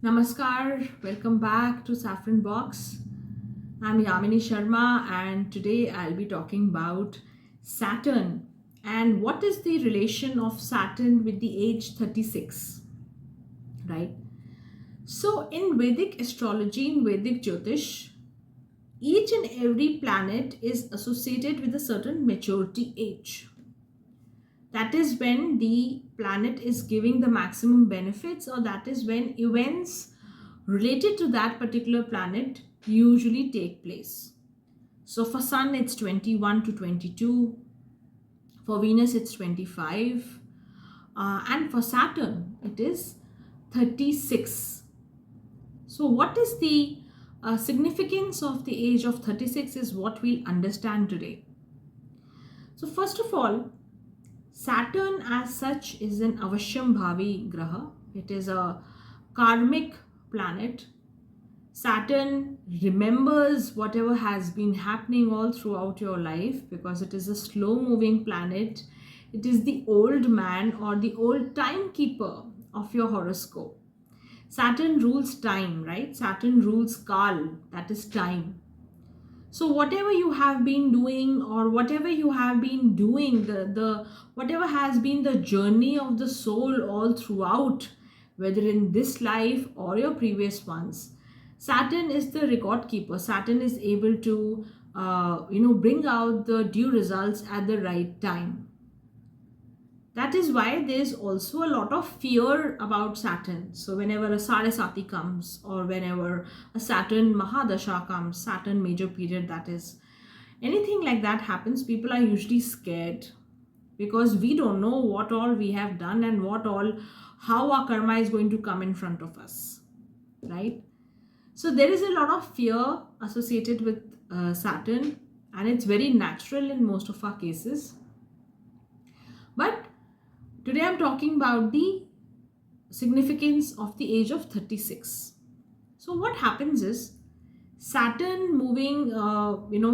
Namaskar, welcome back to Saffron Box. I'm Yamini Sharma, and today I'll be talking about Saturn and what is the relation of Saturn with the age 36, right? So, in Vedic astrology, in Vedic Jyotish, each and every planet is associated with a certain maturity age. That is when the planet is giving the maximum benefits, or that is when events related to that particular planet usually take place. So for Sun, it's 21 to 22. For Venus, it's 25. And for Saturn, it is 36. So, what is the significance of the age of 36 is what we'll understand today. So, first of all, Saturn as such is an Avashyam Bhavi Graha. It is a karmic planet. Saturn remembers whatever has been happening all throughout your life because it is a slow moving planet. It is the old man or the old timekeeper of your horoscope. Saturn rules time, right? Saturn rules Kal, that is time. So whatever you have been doing or whatever you have been doing, the whatever has been the journey of the soul all throughout, whether in this life or your previous ones, Saturn is the record keeper. Saturn is able to bring out the due results at the right time. That is why there's also a lot of fear about Saturn. So whenever a Sarasati comes or whenever a Saturn Mahadasha comes, Saturn major period, that is, anything like that happens, people are usually scared because we don't know what all we have done and how our karma is going to come in front of us, right? So there is a lot of fear associated with Saturn, and it's very natural in most of our cases. But today I'm talking about the significance of the age of 36. So what happens is Saturn moving,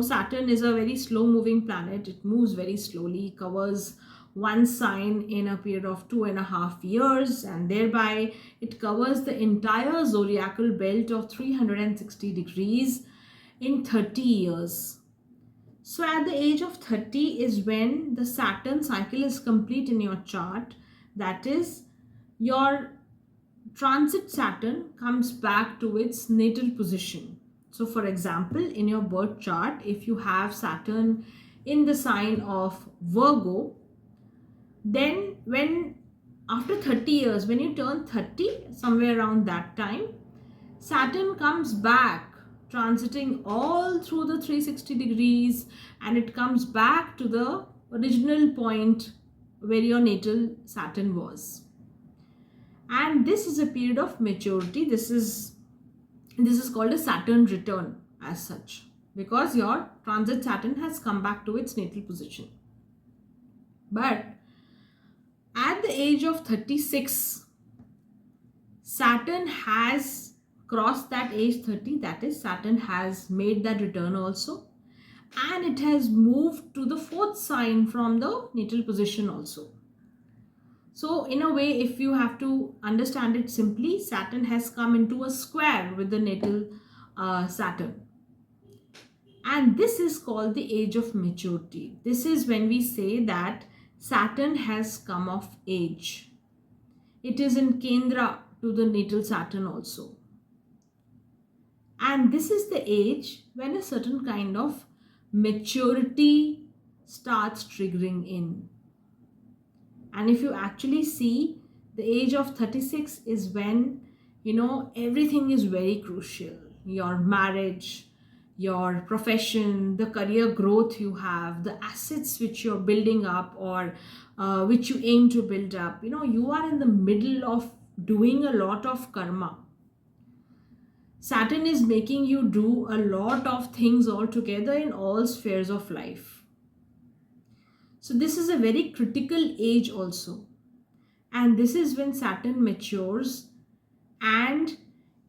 Saturn is a very slow moving planet. It moves very slowly, covers one sign in a period of 2.5 years, and thereby it covers the entire zodiacal belt of 360 degrees in 30 years. So at the age of 30 is when the Saturn cycle is complete in your chart. That is, your transit Saturn comes back to its natal position. So for example, in your birth chart, if you have Saturn in the sign of Virgo, then when after 30 years, when you turn 30, somewhere around that time, Saturn comes back transiting all through the 360 degrees, and it comes back to the original point where your natal Saturn was. And this is a period of maturity. This is called a Saturn return as such, because your transit Saturn has come back to its natal position. But at the age of 36, Saturn has crossed that age 30. That is, Saturn has made that return also, and it has moved to the fourth sign from the natal position also. So in a way, if you have to understand it simply, Saturn has come into a square with the natal Saturn. And this is called the age of maturity. This is when we say that Saturn has come of age. It is in Kendra to the natal Saturn also. And this is the age when a certain kind of maturity starts triggering in. And if you actually see, the age of 36 is when, everything is very crucial. Your marriage, your profession, the career growth you have, the assets which you're building up or which you aim to build up. You are in the middle of doing a lot of karma. Saturn is making you do a lot of things altogether in all spheres of life. So this is a very critical age also. And this is when Saturn matures and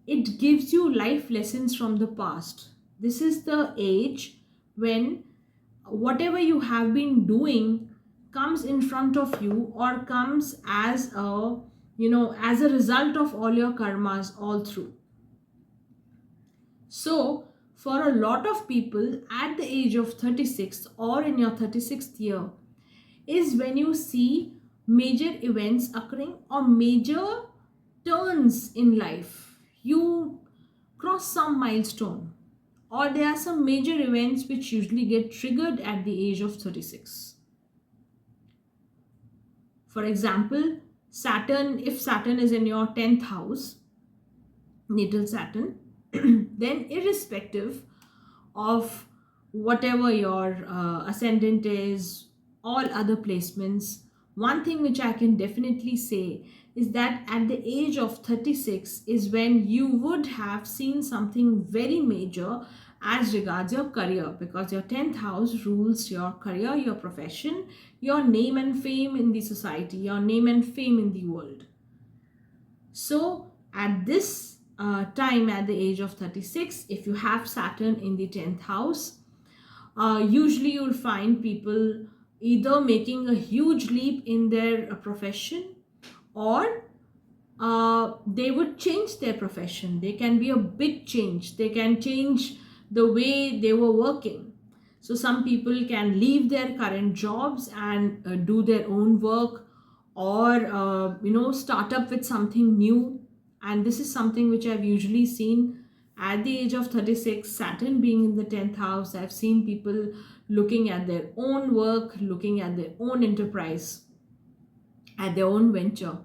it gives you life lessons from the past. This is the age when whatever you have been doing comes in front of you or comes as a as a result of all your karmas all through. So, for a lot of people at the age of 36 or in your 36th year is when you see major events occurring or major turns in life. You cross some milestone, or there are some major events which usually get triggered at the age of 36. For example, Saturn, if Saturn is in your 10th house, natal Saturn, then irrespective of whatever your ascendant is, all other placements, one thing which I can definitely say is that at the age of 36 is when you would have seen something very major as regards your career, because your 10th house rules your career, your profession, your name and fame in the society, your name and fame in the world. So at this time, at the age of 36, if you have Saturn in the 10th house, usually you'll find people either making a huge leap in their profession, or they would change their profession. They can be a big change. They can change the way they were working. So some people can leave their current jobs and do their own work, or start up with something new. And this is something which I've usually seen at the age of 36, Saturn being in the 10th house. I've seen people looking at their own work, looking at their own enterprise, at their own venture,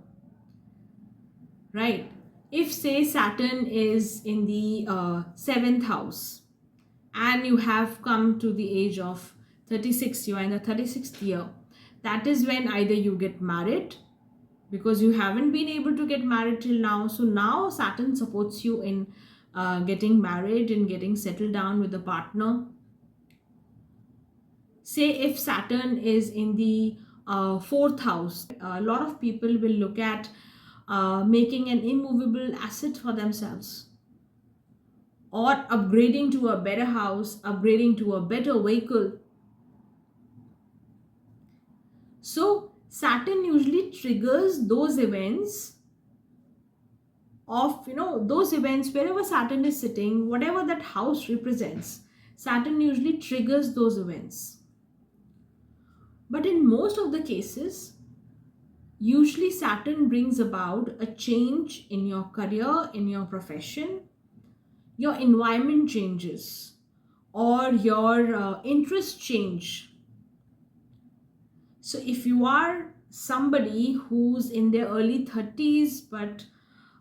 right? If say Saturn is in the 7th house and you have come to the age of 36, you are in the 36th year, that is when either you get married, because you haven't been able to get married till now. So now Saturn supports you in getting married and getting settled down with a partner. Say if Saturn is in the 4th house, a lot of people will look at making an immovable asset for themselves, or upgrading to a better house, upgrading to a better vehicle. So Saturn usually triggers those events of, those events wherever Saturn is sitting, whatever that house represents, Saturn usually triggers those events. But in most of the cases, usually Saturn brings about a change in your career, in your profession, your environment changes, or your interests change. So if you are somebody who's in their early 30s but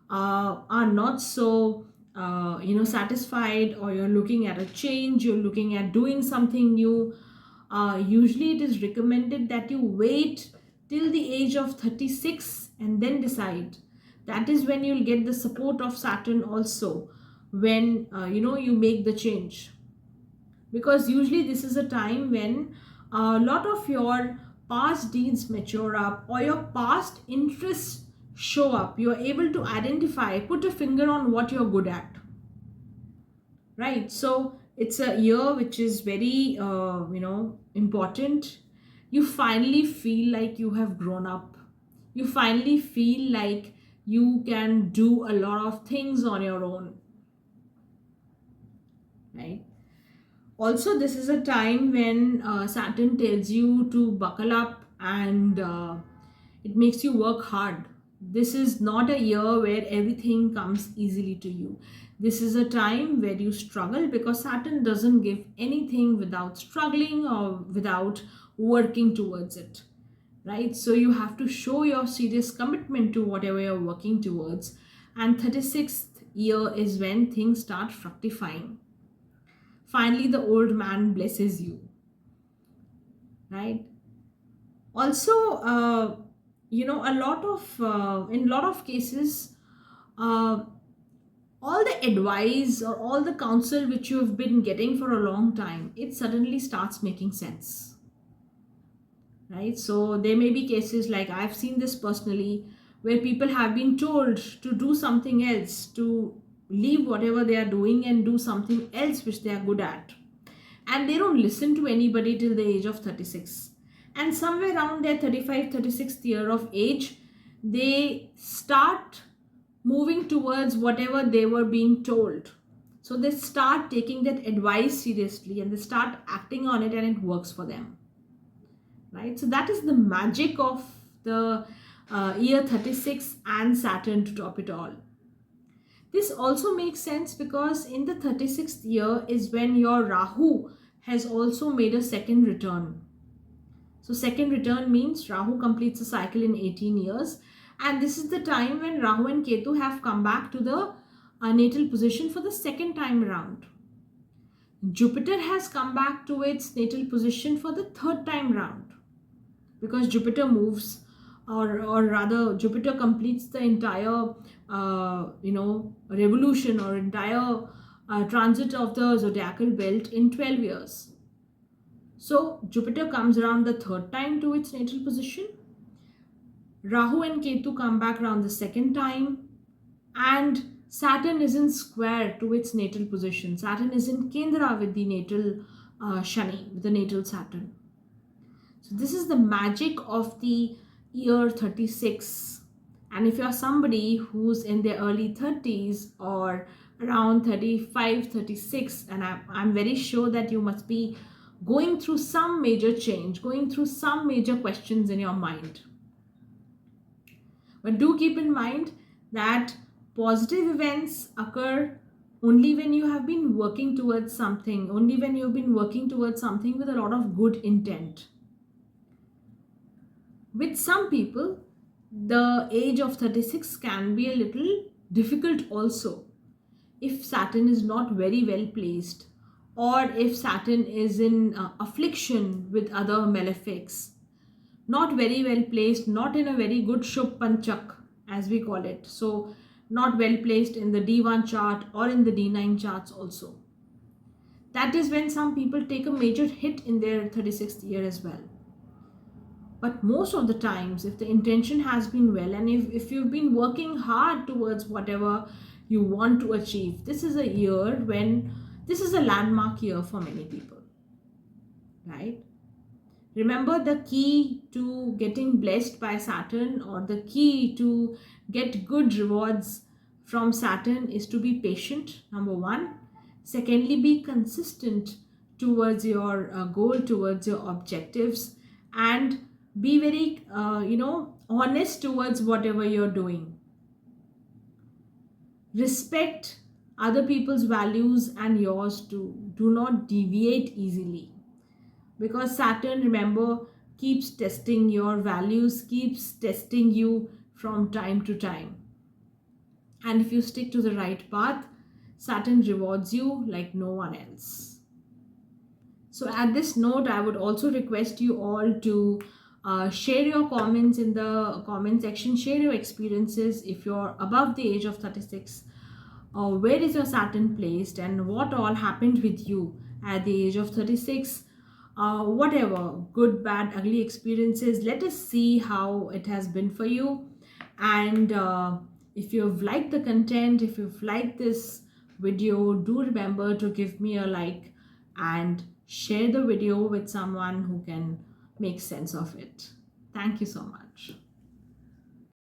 are not so satisfied, or you're looking at a change, you're looking at doing something new, usually it is recommended that you wait till the age of 36 and then decide. That is when you'll get the support of Saturn also, when you make the change, because usually this is a time when a lot of your past deeds mature up, or your past interests show up. You're able to identify, put a finger on what you're good at, right? So it's a year which is very important. You finally feel like you have grown up. You finally feel like you can do a lot of things on your own, right? Also, this is a time when Saturn tells you to buckle up, and it makes you work hard. This is not a year where everything comes easily to you. This is a time where you struggle, because Saturn doesn't give anything without struggling or without working towards it, right? So you have to show your serious commitment to whatever you're working towards. And 36th year is when things start fructifying. Finally, the old man blesses you, right? Also, a lot of in a lot of cases, uh, all the advice or all the counsel which you have been getting for a long time, it suddenly starts making sense, right? So there may be cases, like I've seen this personally, where people have been told to do something else, to leave whatever they are doing and do something else which they are good at, and they don't listen to anybody till the age of 36. And somewhere around their 35, 36th year of age, they start moving towards whatever they were being told. So they start taking that advice seriously and they start acting on it, and it works for them, right? So that is the magic of the year 36 and Saturn to top it all. This also makes sense because in the 36th year is when your Rahu has also made a second return. So second return means Rahu completes a cycle in 18 years, and this is the time when Rahu and Ketu have come back to the natal position for the second time around. Jupiter has come back to its natal position for the third time round, because Jupiter moves, or rather Jupiter completes the entire revolution or entire transit of the zodiacal belt in 12 years. So Jupiter comes around the third time to its natal position. Rahu and Ketu come back around the second time, and Saturn is in square to its natal position. Saturn is in Kendra with the natal Shani, with the natal Saturn. So this is the magic of the year 36. And if you're somebody who's in their early 30s or around 35, 36, and I'm very sure that you must be going through some major change, going through some major questions in your mind. But do keep in mind that positive events occur only when you have been working towards something, only when you've been working towards something with a lot of good intent. With some people, the age of 36 can be a little difficult also if Saturn is not very well placed, or if Saturn is in affliction with other malefics. Not very well placed, not in a very good Shubh Panchak as we call it. So not well placed in the D1 chart or in the D9 charts also. That is when some people take a major hit in their 36th year as well. But most of the times, if the intention has been well, and if you've been working hard towards whatever you want to achieve, this is a year when this is a landmark year for many people, right? Remember, the key to getting blessed by Saturn, or the key to get good rewards from Saturn, is to be patient, number one. Secondly, be consistent towards your goal, towards your objectives, and be very honest towards whatever you're doing. Respect other people's values and yours too. Do not deviate easily, because Saturn, remember, keeps testing your values, keeps testing you from time to time. And if you stick to the right path, Saturn rewards you like no one else. So at this note, I would also request you all to share your comments in the comment section. Share your experiences if you're above the age of 36. Where is your Saturn placed, and what all happened with you at the age of 36? Whatever good, bad, ugly experiences, let us see how it has been for you. And if you've liked the content, if you've liked this video, do remember to give me a like and share the video with someone who can make sense of it. Thank you so much.